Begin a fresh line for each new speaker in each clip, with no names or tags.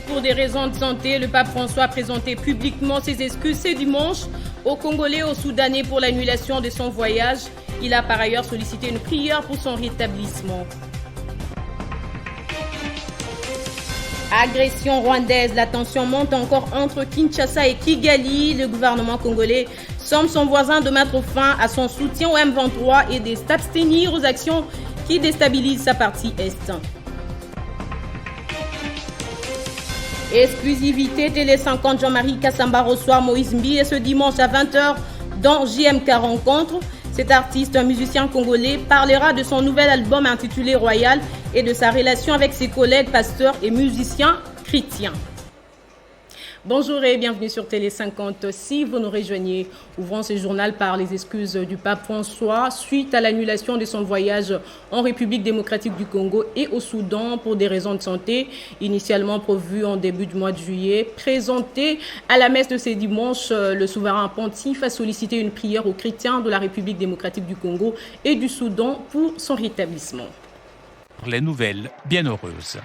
Pour des raisons de santé, le pape François a présenté publiquement ses excuses ce dimanche aux Congolais et aux Soudanais pour l'annulation de son voyage. Il a par ailleurs sollicité une prière pour son rétablissement. Agression rwandaise, la tension monte encore entre Kinshasa et Kigali. Le gouvernement congolais somme son voisin de mettre fin à son soutien au M23 et de s'abstenir aux actions qui déstabilisent sa partie Est. Exclusivité Télé 50, Jean-Marie Kassamba reçoit Moïse Mbi ce dimanche à 20h dans JMK Rencontre. Cet artiste, un musicien congolais, parlera de son nouvel album intitulé Royal et de sa relation avec ses collègues pasteurs et musiciens chrétiens. Bonjour et bienvenue sur Télé 50. Si vous nous rejoignez, ouvrons ce journal par les excuses du pape François suite à l'annulation de son voyage en République démocratique du Congo et au Soudan pour des raisons de santé, initialement prévues en début du mois de juillet. Présenté à la messe de ce dimanche, le souverain pontife a sollicité une prière aux chrétiens de la République démocratique du Congo et du Soudan pour son rétablissement.
Les nouvelles bienheureuses.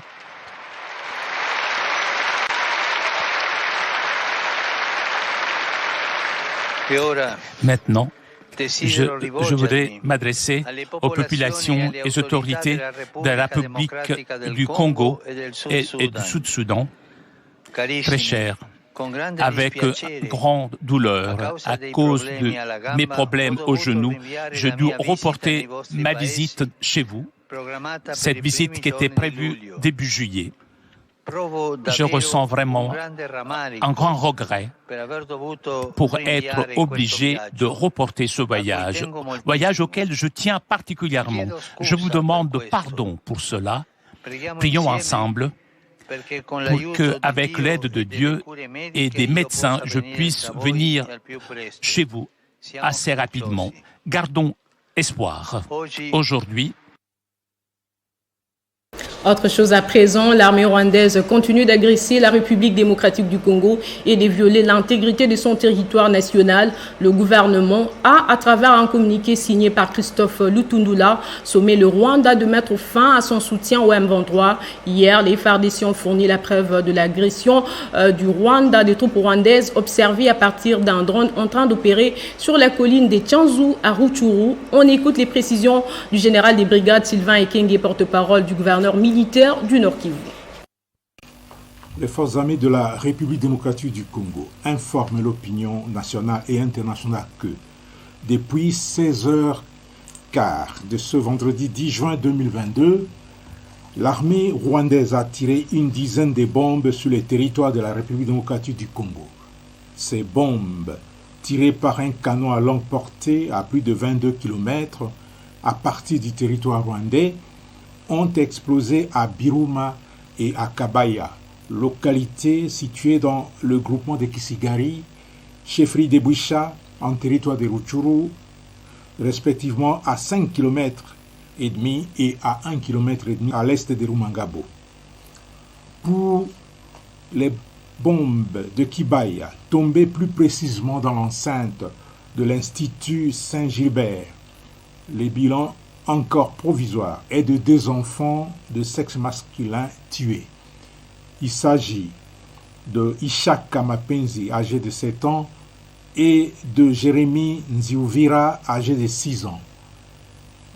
Maintenant, je voudrais m'adresser aux populations et aux autorités de la République du Congo et du Sud-Soudan, très chers, avec grande douleur à cause de mes problèmes aux genoux. Je dois reporter ma visite chez vous, cette visite qui était prévue début juillet. Je ressens vraiment un grand regret pour être obligé de reporter ce voyage auquel je tiens particulièrement. Je vous demande pardon pour cela. Prions ensemble pour qu'avec l'aide de Dieu et des médecins, je puisse venir chez vous assez rapidement. Gardons espoir. Aujourd'hui,
autre chose à présent, l'armée rwandaise continue d'agresser la République démocratique du Congo et de violer l'intégrité de son territoire national. Le gouvernement a, à travers un communiqué signé par Christophe Lutundula, sommé le Rwanda de mettre fin à son soutien au M23. Hier, les FARDC ont fourni la preuve de l'agression du Rwanda des troupes rwandaises observées à partir d'un drone en train d'opérer sur la colline des Tchanzu à Rutshuru. On écoute les précisions du général des brigades Sylvain Ekenge, porte-parole du gouverneur militaire du Nord Kivu.
Les forces armées de la République démocratique du Congo informent l'opinion nationale et internationale que depuis 16h15 de ce vendredi 10 juin 2022, l'armée rwandaise a tiré une dizaine de bombes sur les territoires de la République démocratique du Congo. Ces bombes, tirées par un canon à longue portée à plus de 22 km à partir du territoire rwandais, ont explosé à Biruma et à Kabaya, localités situées dans le groupement de Kisigari, chefferie de Boucha, en territoire de Rutshuru, respectivement à 5 km et demi et à 1 km et demi à l'est de Rumangabo. Pour les bombes de Kibaya, tombées plus précisément dans l'enceinte de l'Institut Saint-Gilbert, les bilans encore provisoire est de 2 enfants de sexe masculin tués. Il s'agit de Ishaka Mapenzi, âgé de 7 ans, et de Jérémy Nziuvira, âgé de 6 ans.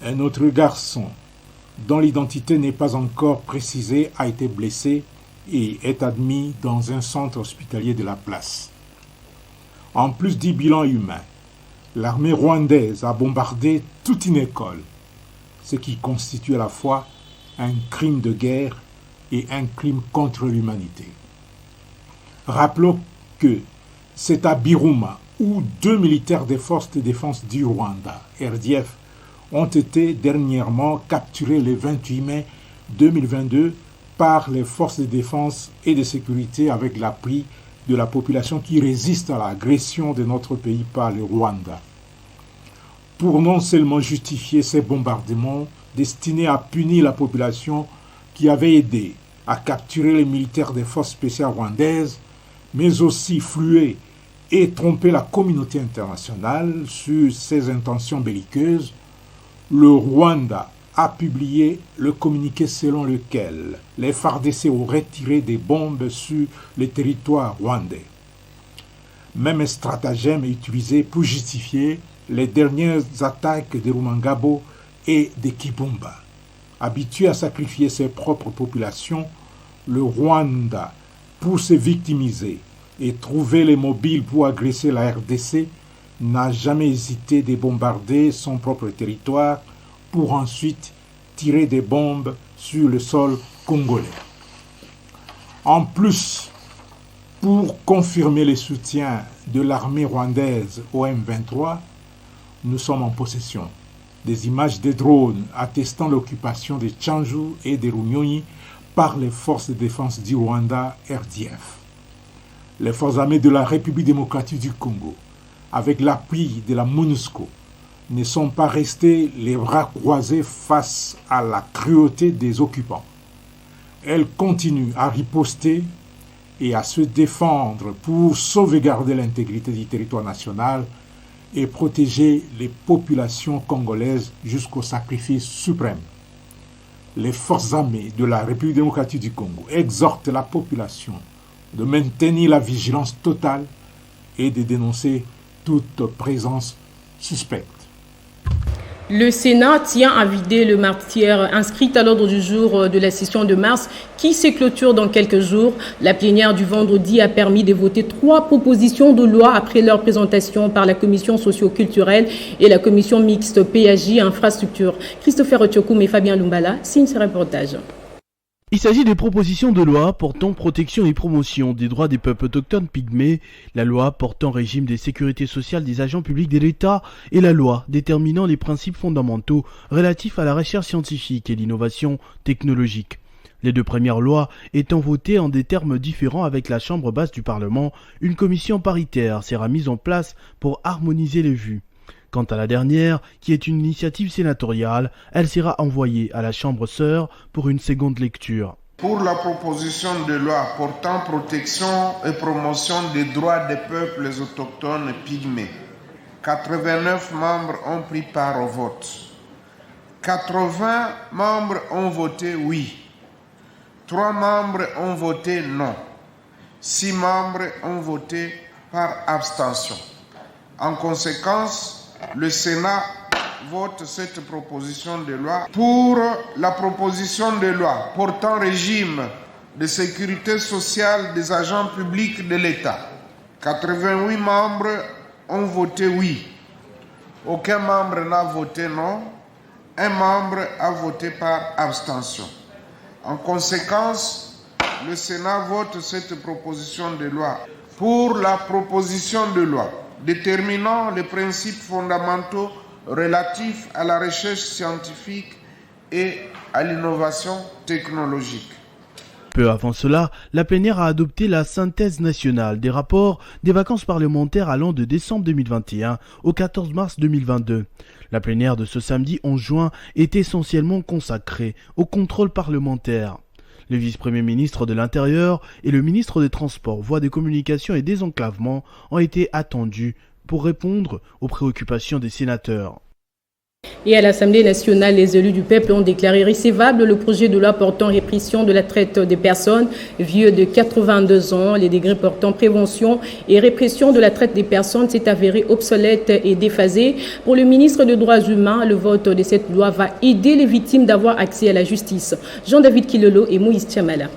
Un autre garçon, dont l'identité n'est pas encore précisée, a été blessé et est admis dans un centre hospitalier de la place. En plus du bilan humain, l'armée rwandaise a bombardé toute une école, ce qui constitue à la fois un crime de guerre et un crime contre l'humanité. Rappelons que c'est à Biruma où 2 militaires des forces de défense du Rwanda, RDF, ont été dernièrement capturés le 28 mai 2022 par les forces de défense et de sécurité avec l'appui de la population qui résiste à l'agression de notre pays par le Rwanda. Pour non seulement justifier ces bombardements destinés à punir la population qui avait aidé à capturer les militaires des forces spéciales rwandaises, mais aussi flouer et tromper la communauté internationale sur ses intentions belliqueuses, le Rwanda a publié le communiqué selon lequel les FARDC auraient tiré des bombes sur le territoire rwandais. Même stratagème est utilisé pour justifier les dernières attaques de Rumangabo et de Kibumba. Habitué à sacrifier ses propres populations, le Rwanda, pour se victimiser et trouver les mobiles pour agresser la RDC, n'a jamais hésité de bombarder son propre territoire pour ensuite tirer des bombes sur le sol congolais. En plus, pour confirmer le soutien de l'armée rwandaise au M23, nous sommes en possession des images de drones attestant l'occupation de Tchanzu et de Runyonyi par les forces de défense du Rwanda, RDF. Les forces armées de la République démocratique du Congo, avec l'appui de la MONUSCO, ne sont pas restés les bras croisés face à la cruauté des occupants. Elles continuent à riposter et à se défendre pour sauvegarder l'intégrité du territoire national et protéger les populations congolaises jusqu'au sacrifice suprême. Les forces armées de la République démocratique du Congo exhortent la population de maintenir la vigilance totale et de dénoncer toute présence suspecte.
Le Sénat tient à vider le martyr inscrite à l'ordre du jour de la session de mars qui se clôture dans quelques jours. La plénière du vendredi a permis de voter 3 propositions de loi après leur présentation par la commission socio-culturelle et la commission mixte PAJ Infrastructure. Christopher Otiokoum et Fabien Lumbala signent ce reportage.
Il s'agit des propositions de loi portant protection et promotion des droits des peuples autochtones pygmées, la loi portant régime des sécurités sociales des agents publics de l'État et la loi déterminant les principes fondamentaux relatifs à la recherche scientifique et l'innovation technologique. Les 2 premières lois étant votées en des termes différents avec la Chambre basse du Parlement, une commission paritaire sera mise en place pour harmoniser les vues. Quant à la dernière, qui est une initiative sénatoriale, elle sera envoyée à la Chambre sœur pour une seconde lecture.
Pour la proposition de loi portant protection et promotion des droits des peuples autochtones pygmées, 89 membres ont pris part au vote. 80 membres ont voté oui. 3 membres ont voté non. 6 membres ont voté par abstention. En conséquence, le Sénat vote cette proposition de loi. Pour la proposition de loi portant régime de sécurité sociale des agents publics de l'État, 88 membres ont voté oui. Aucun membre n'a voté non. Un membre a voté par abstention. En conséquence, le Sénat vote cette proposition de loi. Pour la proposition de loi déterminant les principes fondamentaux relatifs à la recherche scientifique et à l'innovation technologique.
Peu avant cela, la plénière a adopté la synthèse nationale des rapports des vacances parlementaires allant de décembre 2021 au 14 mars 2022. La plénière de ce samedi 11 juin est essentiellement consacrée au contrôle parlementaire. Le vice-premier ministre de l'Intérieur et le ministre des Transports, Voies des Communications et Désenclavement ont été attendus pour répondre aux préoccupations des sénateurs.
Et à l'Assemblée nationale, les élus du peuple ont déclaré recevable le projet de loi portant répression de la traite des personnes vieux de 82 ans. Les décrets portant prévention et répression de la traite des personnes s'est avéré obsolète et déphasé. Pour le ministre des Droits humains, le vote de cette loi va aider les victimes d'avoir accès à la justice. Jean-David Kilolo et Moïse Tchamala.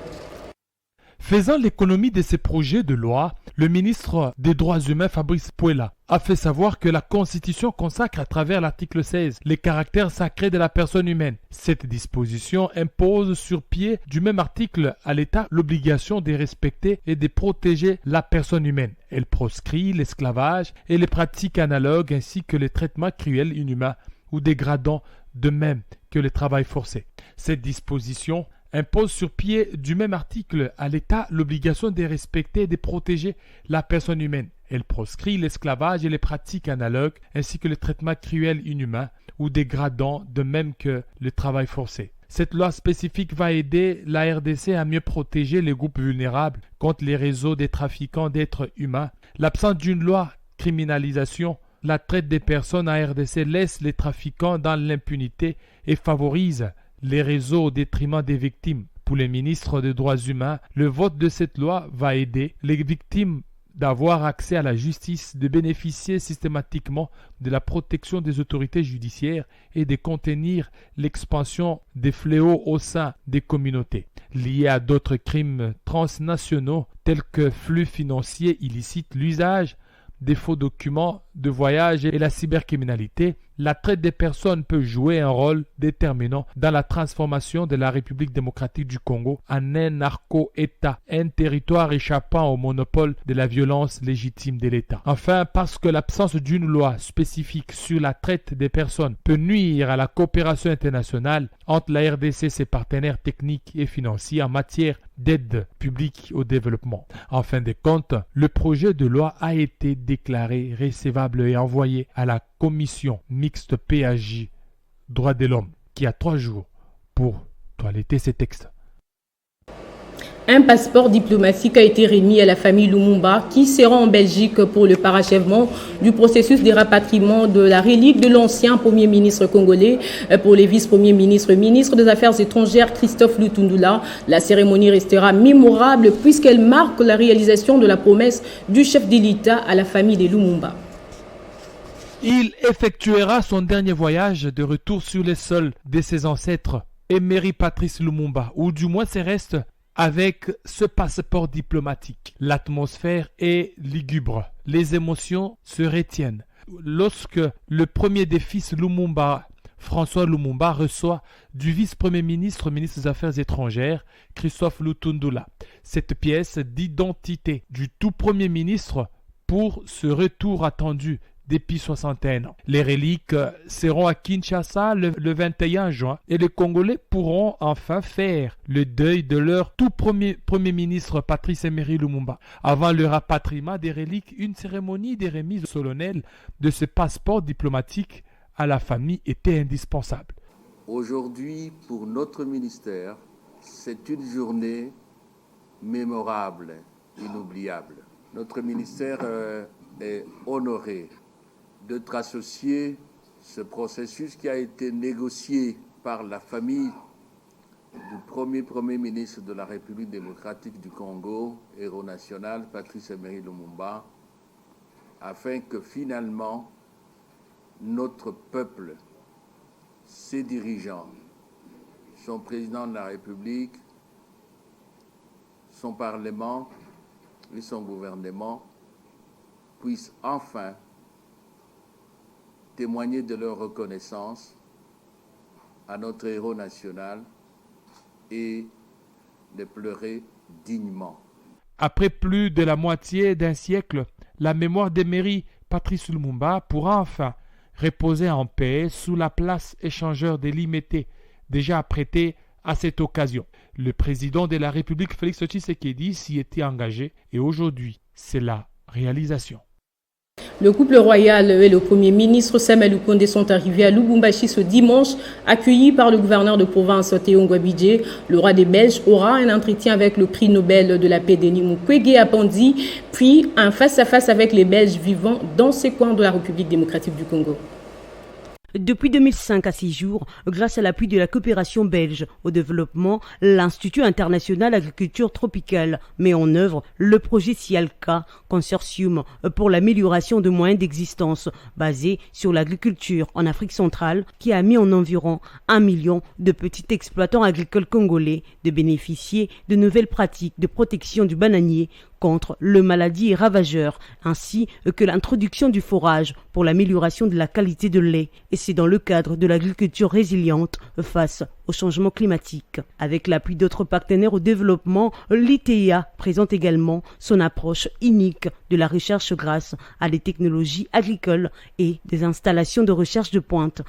Faisant l'économie de ces projets de loi, le ministre des Droits humains Fabrice Pouela a fait savoir que la Constitution consacre à travers l'article 16 les caractères sacrés de la personne humaine. Cette disposition impose sur pied du même article à l'État l'obligation de respecter et de protéger la personne humaine. Elle proscrit l'esclavage et les pratiques analogues ainsi que les traitements cruels, inhumains ou dégradants, de même que le travail forcé. Cette disposition impose sur pied du même article à l'État l'obligation de respecter et de protéger la personne humaine. Elle proscrit l'esclavage et les pratiques analogues ainsi que le traitement cruel, inhumain ou dégradant, de même que le travail forcé. Cette loi spécifique va aider la RDC à mieux protéger les groupes vulnérables contre les réseaux des trafiquants d'êtres humains. L'absence d'une loi criminalisation la traite des personnes en RDC laisse les trafiquants dans l'impunité et favorise les réseaux au détriment des victimes. Pour les ministres des droits humains, le vote de cette loi va aider les victimes d'avoir accès à la justice, de bénéficier systématiquement de la protection des autorités judiciaires et de contenir l'expansion des fléaux au sein des communautés liés à d'autres crimes transnationaux tels que flux financiers illicites, l'usage des faux documents de voyage et la cybercriminalité. La traite des personnes peut jouer un rôle déterminant dans la transformation de la République démocratique du Congo en un narco-État, un territoire échappant au monopole de la violence légitime de l'État. Enfin, parce que l'absence d'une loi spécifique sur la traite des personnes peut nuire à la coopération internationale entre la RDC et ses partenaires techniques et financiers en matière d'aide publique au développement. En fin de compte, le projet de loi a été déclaré recevable et envoyé à la commission mixte PAJ Droits de l'homme qui a 3 jours pour toiletter ces textes.
Un passeport diplomatique a été remis à la famille Lumumba qui se rend en Belgique pour le parachèvement du processus de rapatriement de la relique de l'ancien Premier ministre congolais. Pour les vice-premiers ministres, ministre des Affaires étrangères Christophe Lutundula, la cérémonie restera mémorable puisqu'elle marque la réalisation de la promesse du chef de l'État à la famille des Lumumba.
Il effectuera son dernier voyage de retour sur les sols de ses ancêtres, Emery Patrice Lumumba, ou du moins ses restes, avec ce passeport diplomatique. L'atmosphère est lugubre, les émotions se retiennent. Lorsque le premier des fils Lumumba, François Lumumba, reçoit du vice-premier ministre, ministre des Affaires étrangères, Christophe Lutundula, cette pièce d'identité du tout premier ministre pour ce retour attendu depuis 61 ans. Les reliques seront à Kinshasa le 21 juin et les Congolais pourront enfin faire le deuil de leur tout premier ministre Patrice Emery Lumumba. Avant le rapatriement des reliques, une cérémonie de remise solennelle de ce passeport diplomatique à la famille était indispensable.
Aujourd'hui, pour notre ministère, c'est une journée mémorable, inoubliable. Notre ministère est honoré d'être associé à ce processus qui a été négocié par la famille du premier ministre de la République démocratique du Congo, héros national, Patrice Emery Lumumba, afin que finalement notre peuple, ses dirigeants, son président de la République, son Parlement et son gouvernement puissent enfin témoigner de leur reconnaissance à notre héros national et de pleurer dignement.
Après plus de la moitié d'un siècle, la mémoire d'Emery Patrice Lumumba pourra enfin reposer en paix sous la place échangeur des Limété, déjà apprêtée à cette occasion. Le président de la République, Félix Tshisekedi, s'y était engagé et aujourd'hui, c'est la réalisation.
Le couple royal et le premier ministre Samuel Lukonde sont arrivés à Lubumbashi ce dimanche, accueillis par le gouverneur de province Théo Ngouabidje. Le roi des Belges aura un entretien avec le prix Nobel de la paix Denis Mukwege à Pandi, puis un face-à-face avec les Belges vivant dans ces coins de la République démocratique du Congo.
Depuis 2005 à 6 jours, grâce à l'appui de la coopération belge au développement, l'Institut international agriculture tropicale met en œuvre le projet Sialka, consortium pour l'amélioration de moyens d'existence basé sur l'agriculture en Afrique centrale, qui a mis en environ 1 million de petits exploitants agricoles congolais de bénéficier de nouvelles pratiques de protection du bananier contre le maladie ravageur, ainsi que l'introduction du forage pour l'amélioration de la qualité de lait. Et c'est dans le cadre de l'agriculture résiliente face au changement climatique. Avec l'appui d'autres partenaires au développement, l'ITEA présente également son approche unique de la recherche grâce à des technologies agricoles et des installations de recherche de pointe,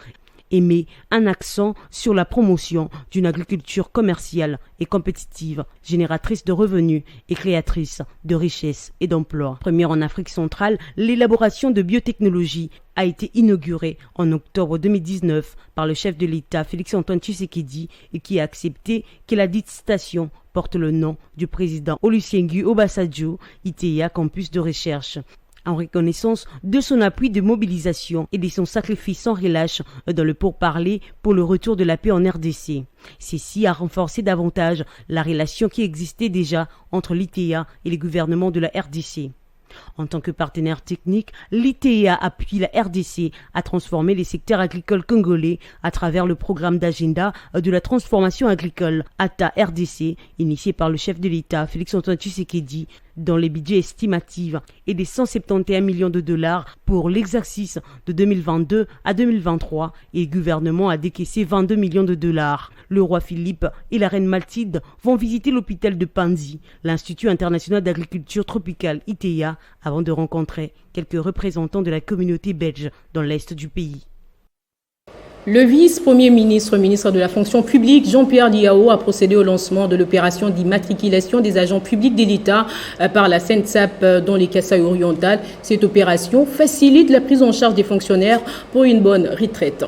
et met un accent sur la promotion d'une agriculture commerciale et compétitive, génératrice de revenus et créatrice de richesses et d'emplois. Première en Afrique centrale, l'élaboration de biotechnologie a été inaugurée en octobre 2019 par le chef de l'État Félix-Antoine Tshisekedi et qui a accepté que la dite station porte le nom du président Olusegun Obasanjo, ITEA campus de recherche. en reconnaissance de son appui de mobilisation et de son sacrifice sans relâche dans le pourparler pour le retour de la paix en RDC. Ceci a renforcé davantage la relation qui existait déjà entre l'ITA et les gouvernements de la RDC. En tant que partenaire technique, l'ITA appuie la RDC à transformer les secteurs agricoles congolais à travers le programme d'agenda de la transformation agricole ATA RDC, initié par le chef de l'État, Félix-Antoine Tshisekedi, dans les budgets estimatifs et des 171 millions de dollars pour l'exercice de 2022 à 2023 et le gouvernement a décaissé 22 millions de dollars. Le roi Philippe et la reine Mathilde vont visiter l'hôpital de Panzi, l'Institut international d'agriculture tropicale ITA, avant de rencontrer quelques représentants de la communauté belge dans l'est du pays.
Le vice-premier ministre, ministre de la fonction publique, Jean-Pierre Liao, a procédé au lancement de l'opération d'immatriculation des agents publics de l'État par la SENSAP dans les Kasaï-Orientales. Cette opération facilite la prise en charge des fonctionnaires pour une bonne retraite.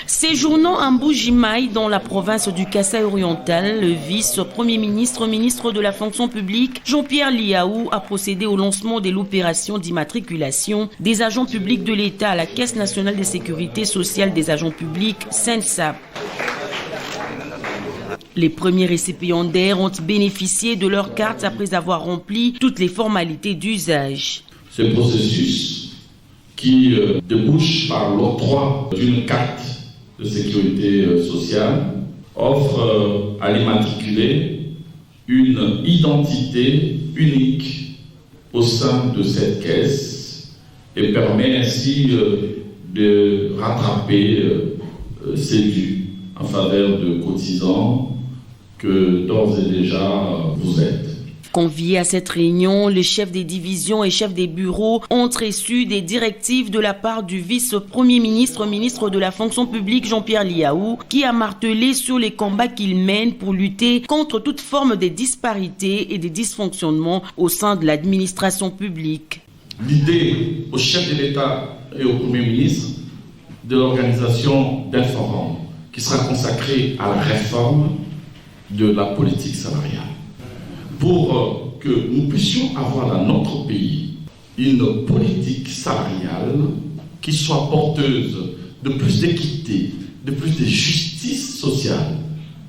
Séjournant à Mbujimaï dans la province du Kasaï-Oriental, le vice-premier ministre, ministre de la fonction publique, Jean-Pierre Liao, a procédé au lancement de l'opération d'immatriculation des agents publics de l'État à la Caisse nationale de sécurité sociale des agents publics, SENSAP. Les premiers récipiendaires ont bénéficié de leur carte après avoir rempli toutes les formalités d'usage.
Ce processus qui débouche par l'octroi d'une carte de sécurité sociale offre à l'immatriculé une identité unique au sein de cette caisse et permet ainsi de rattraper ses dus en faveur de cotisants que d'ores et déjà vous êtes.
Conviés à cette réunion, les chefs des divisions et chefs des bureaux ont reçu des directives de la part du vice-premier ministre, ministre de la fonction publique Jean-Pierre Liao, qui a martelé sur les combats qu'il mène pour lutter contre toute forme de disparités et de dysfonctionnements au sein de l'administration publique.
L'idée au chef de l'État et au Premier ministre de l'organisation d'un forum qui sera consacré à la réforme de la politique salariale, pour que nous puissions avoir dans notre pays une politique salariale qui soit porteuse de plus d'équité, de plus de justice sociale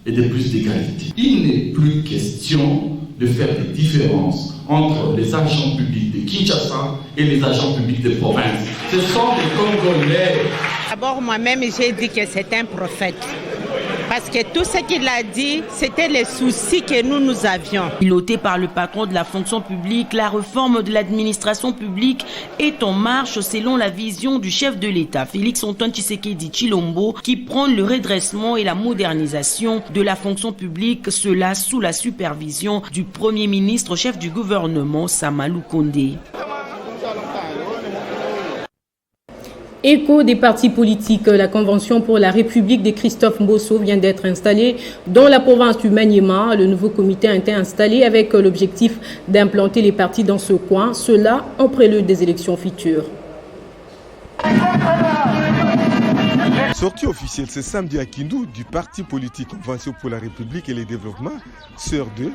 et de plus d'égalité. Il n'est plus question de faire des différences entre les agents publics de Kinshasa et les agents publics des provinces. Ce sont des Congolais.
D'abord, moi-même, j'ai dit que c'est un prophète. Parce que tout ce qu'il a dit, c'était les soucis que nous avions.
Piloté par le patron de la fonction publique, la réforme de l'administration publique est en marche selon la vision du chef de l'État, Félix-Antoine Tshisekedi Tshilombo, qui prône le redressement et la modernisation de la fonction publique, cela sous la supervision du Premier ministre, chef du gouvernement, Samalou Kondé.
Écho des partis politiques, la Convention pour la République de Christophe Mbosso vient d'être installée dans la province du Maniema. Le nouveau comité a été installé avec l'objectif d'implanter les partis dans ce coin, cela en prélude des élections futures.
Sortie officielle ce samedi à Kindu du parti politique Convention pour la République et le Développement, Sœur 2,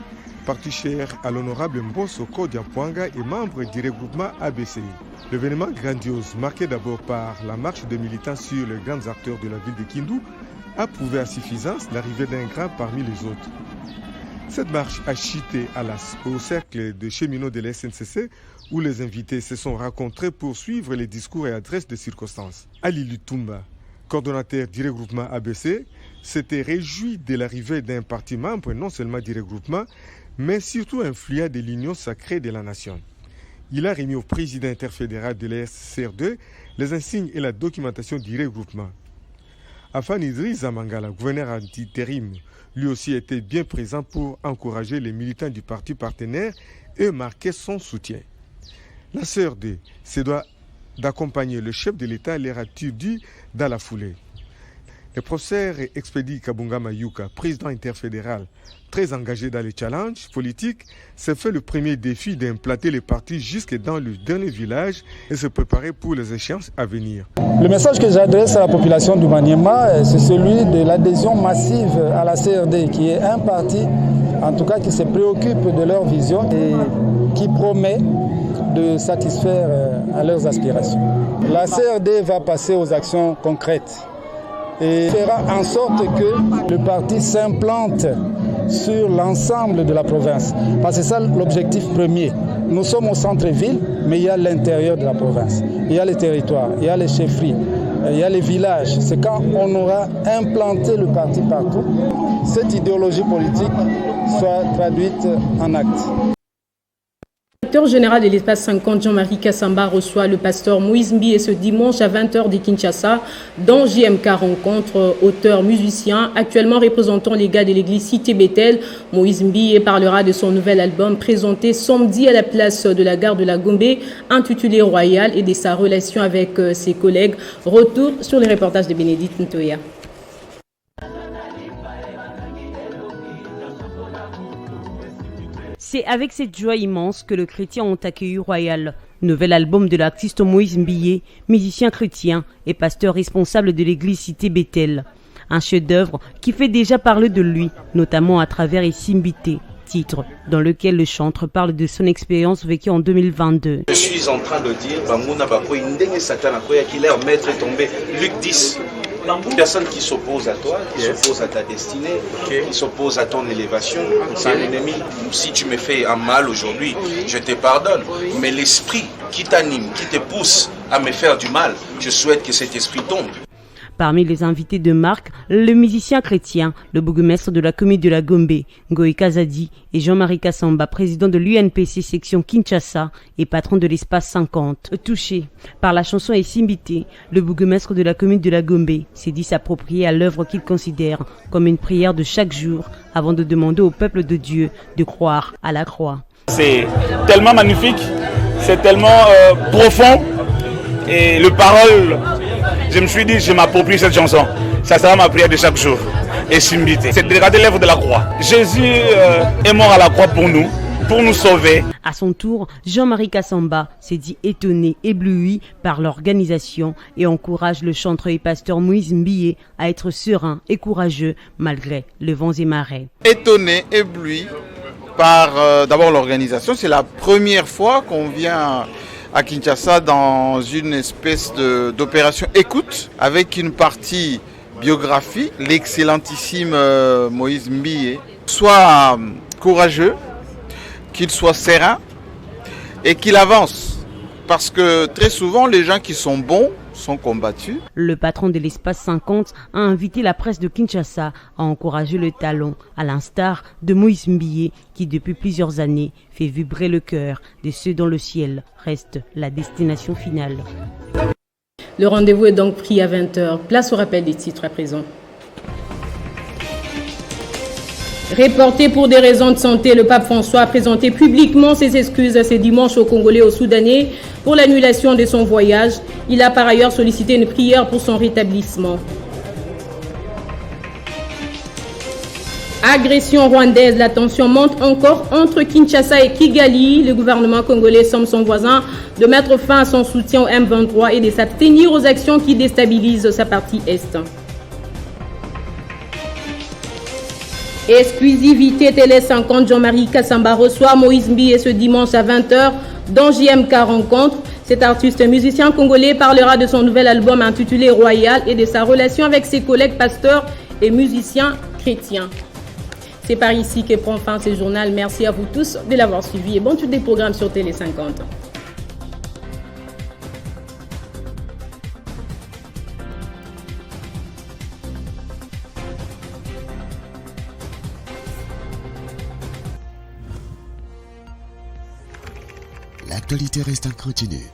parti cher à l'honorable Mbosso Kodiapwanga et membre du regroupement ABC. L'événement grandiose, marqué d'abord par la marche des militants sur les grands acteurs de la ville de Kindu, a prouvé à suffisance l'arrivée d'un grand parmi les autres. Cette marche a chuté à l'as au cercle de cheminots de la SNCC où les invités se sont rencontrés pour suivre les discours et adresses de circonstances. Ali Lutumba, coordonnateur du regroupement ABC, s'était réjoui de l'arrivée d'un parti membre non seulement du regroupement, mais surtout influent de l'union sacrée de la nation. Il a remis au président interfédéral de l'ESCR2 les insignes et la documentation du regroupement. Afan Idriss Mangala, gouverneur anti-térim, lui aussi était bien présent pour encourager les militants du parti partenaire et marquer son soutien. La Sœur 2 se doit d'accompagner le chef de l'État, l'air-a-t-il dit, dans la foulée. Le professeur Expédie Kabunga Mayuka, président interfédéral, très engagé dans les challenges politiques, s'est fait le premier défi d'implanter les partis jusque dans le dernier village et se préparer pour les échéances à venir.
Le message que j'adresse à la population du Maniema, c'est celui de l'adhésion massive à la CRD, qui est un parti en tout cas qui se préoccupe de leur vision et qui promet de satisfaire à leurs aspirations. La CRD va passer aux actions concrètes et fera en sorte que le parti s'implante sur l'ensemble de la province. Parce que c'est ça l'objectif premier. Nous sommes au centre-ville, mais il y a l'intérieur de la province. Il y a les territoires, il y a les chefferies, il y a les villages. C'est quand on aura implanté le parti partout, cette idéologie politique soit traduite en actes.
Le directeur général de l'espace 50, Jean-Marie Kassamba, reçoit le pasteur Moïse Mbie ce dimanche à 20h de Kinshasa, dont JMK rencontre auteur musicien actuellement représentant les gars de l'église Cité Bethel. Moïse Mbie parlera de son nouvel album présenté samedi à la place de la gare de la Gombe, intitulé Royal, et de sa relation avec ses collègues. Retour sur les reportages de Bénédicte Ntoya.
C'est avec cette joie immense que les chrétiens ont accueilli Royal, nouvel album de l'artiste Moïse Mbie, musicien chrétien et pasteur responsable de l'église Cité Bethel. Un chef-d'œuvre qui fait déjà parler de lui, notamment à travers Isimbité, titre dans lequel le chanteur parle de son expérience vécue en 2022.
Je suis en train de dire, maître est tombé, Luc 10. Une personne qui s'oppose à toi, qui s'oppose à ta destinée, qui s'oppose à ton élévation, c'est un ennemi. Si tu me fais un mal aujourd'hui, je te pardonne. Mais l'esprit qui t'anime, qui te pousse à me faire du mal, je souhaite que cet esprit tombe.
Parmi les invités de marque, le musicien chrétien, le bourgmestre de la commune de la Gombe, Ngoï Kazadi, et Jean-Marie Kassamba, président de l'UNPC section Kinshasa et patron de l'espace 50. Touché par la chanson Isimbité, le bourgmestre de la commune de la Gombe s'est dit s'approprier à l'œuvre qu'il considère comme une prière de chaque jour avant de demander au peuple de Dieu de croire à la croix.
C'est tellement magnifique, c'est tellement profond et le parole... Je me suis dit, je m'approprie cette chanson. Ça sera ma prière de chaque jour. Et Simbité, c'est de regarder l'œuvre de la croix. Jésus est mort à la croix pour nous sauver.
À son tour, Jean-Marie Kassamba s'est dit étonné, ébloui par l'organisation et encourage le chanteur et pasteur Moïse Mbie à être serein et courageux malgré les vents et marées.
Étonné, ébloui par d'abord l'organisation. C'est la première fois qu'on vient à Kinshasa dans une espèce d'opération écoute avec une partie biographie, l'excellentissime Moïse Mbie. Soit courageux, qu'il soit serein et qu'il avance. Parce que très souvent, les gens qui sont bons sont combattus.
Le patron de l'espace 50 a invité la presse de Kinshasa à encourager le talent, à l'instar de Moïse Mbie, qui depuis plusieurs années fait vibrer le cœur de ceux dont le ciel reste la destination finale.
Le rendez-vous est donc pris à 20h. Place au rappel des titres à présent. Reporté pour des raisons de santé, le pape François a présenté publiquement ses excuses ce dimanche aux Congolais aux Soudanais pour l'annulation de son voyage. Il a par ailleurs sollicité une prière pour son rétablissement. Agression rwandaise, la tension monte encore entre Kinshasa et Kigali. Le gouvernement congolais somme son voisin de mettre fin à son soutien au M23 et de s'abstenir aux actions qui déstabilisent sa partie est. Exclusivité Télé 50, Jean-Marie Kassamba reçoit Moïse Mbie ce dimanche à 20h dans JMK rencontre. Cet artiste musicien congolais parlera de son nouvel album intitulé Royal et de sa relation avec ses collègues pasteurs et musiciens chrétiens. C'est par ici que prend fin ce journal. Merci à vous tous de l'avoir suivi et bon suite des programmes sur Télé 50.
L'actualité reste incontinue.